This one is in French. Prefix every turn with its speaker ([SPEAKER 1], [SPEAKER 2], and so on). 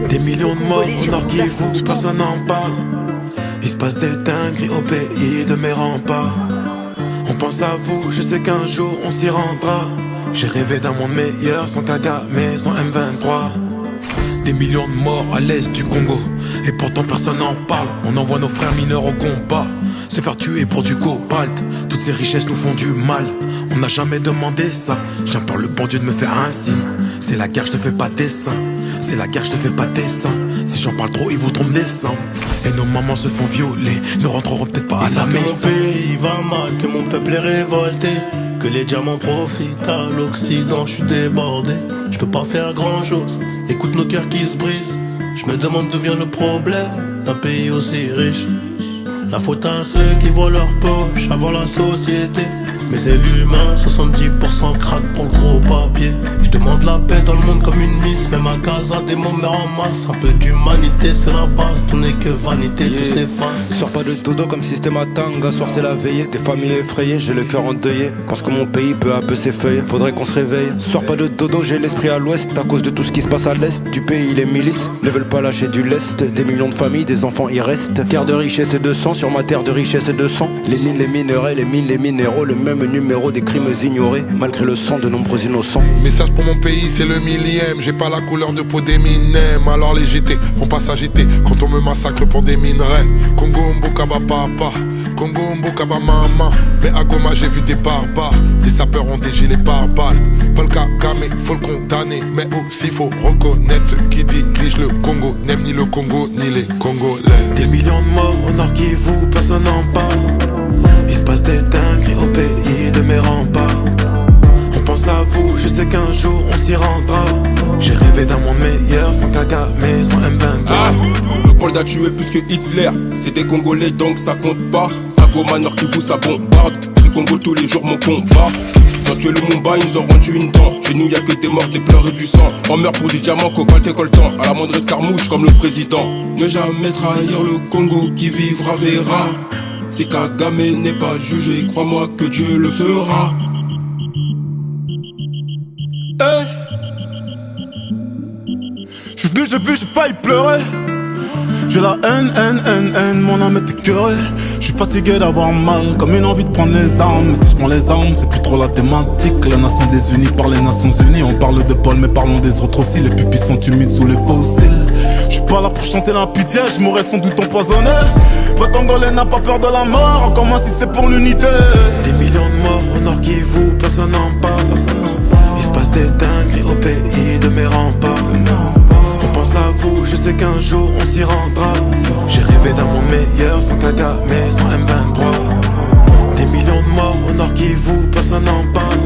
[SPEAKER 1] Des millions de morts au nord qui vous, personne n'en parle. Il se passe des dingueries au pays de mes remparts. On pense à vous, je sais qu'un jour on s'y rendra. J'ai rêvé d'un monde meilleur, sans Kagame, sans M23. Des millions de morts à l'est du Congo, et pourtant personne n'en parle. On envoie nos frères mineurs au combat, se faire tuer pour du cobalt. Toutes ces richesses nous font du mal, on n'a jamais demandé ça. J'implore le bon Dieu de me faire un signe. C'est la guerre, je te fais pas dessin. C'est la guerre, je te fais pas dessin. Si j'en parle trop, ils voudront me descendre. Et nos mamans se font violer, ne rentreront peut-être pas à la maison.
[SPEAKER 2] Que mon pays va mal, que mon peuple est révolté, que les diamants profitent à l'Occident, je suis débordé. Je peux pas faire grand chose, écoute nos cœurs qui se brisent. Je me demande d'où vient le problème d'un pays aussi riche. La faute à ceux qui voient leur poche avant la société. Mais c'est l'humain, 70% craque pour le gros papier. Je demande la paix dans le monde comme une miss. Même à Gaza, des mômes en masse. Un peu d'humanité, c'est la base. Tout n'est que vanité, tout s'efface.
[SPEAKER 3] Sors pas de dodo comme si c'était ma tanga. Soir c'est la veillée, des familles effrayées. J'ai le cœur endeuillé, pense que mon pays peu à peu s'effeuille. Faudrait qu'on se réveille. Sors pas de dodo, j'ai l'esprit à l'ouest. À cause de tout ce qui se passe à l'est du pays, les milices ne veulent pas lâcher du lest. Des millions de familles, des enfants y restent. Terre de richesse et de sang, sur ma terre de richesse et de sang. Les mines, les minerais, les mines, les minéraux. Le même numéro des crimes ignorés, malgré le sang de nombreux innocents.
[SPEAKER 4] Message pour mon pays, c'est le millième. J'ai pas la couleur de peau d'Eminem. Alors les GT vont pas s'agiter quand on me massacre pour des minerais. Congo Mbokaba papa, Congo Mbokaba maman. Mais à Goma j'ai vu des barbares. Les sapeurs ont des gilets pare-balles. Paul Kagame, faut le condamner. Mais aussi faut reconnaître ceux qui dirigent le Congo. N'aiment ni le Congo ni les Congolais.
[SPEAKER 1] Des millions de morts au nord qui vous, personne n'en parle. Il se passe des dingueries au pays de mes remparts. On pense à vous, je sais qu'un jour on s'y rendra. J'ai rêvé d'un monde meilleur, sans Kagame, sans M23.
[SPEAKER 5] Le Paul a tué plus que Hitler. C'était Congolais donc ça compte pas. À Goma Nord qui vous ça bombarde. Du Congo tous les jours mon combat. Ils ont tué le Mumbai, ils nous ont rendu une dent. Chez nous y'a que des morts, des pleurs et du sang. On meurt pour du diamant, cobalt et coltan. À la moindre escarmouche comme le président. Ne jamais trahir le Congo, qui vivra verra. Si Kagame n'est pas jugé, crois-moi que Dieu le fera.
[SPEAKER 6] Hey. J'suis venu, j'ai vu, j'ai failli pleurer. J'ai la haine, mon âme est écœurée. J'suis fatigué d'avoir mal, comme une envie de prendre les armes. Mais si j'prends les armes, c'est plus trop la thématique. La nation désunies par les Nations Unies. On parle de Paul, mais parlons des autres aussi. Les pupilles sont humides sous les fossiles. J'suis pas là pour chanter la pitié, j'mourrais sans doute empoisonné. Vrai Congolais n'a pas peur de la mort, encore moins si c'est pour l'unité.
[SPEAKER 1] Des millions de morts au nord qui vous, personne n'en parle. Il se passe des dingueries au pays de mes remparts. On pense à vous, je sais qu'un jour on s'y rendra. J'ai rêvé d'un monde meilleur, sans Kagame, sans M23. Des millions de morts au nord qui vous, personne n'en parle.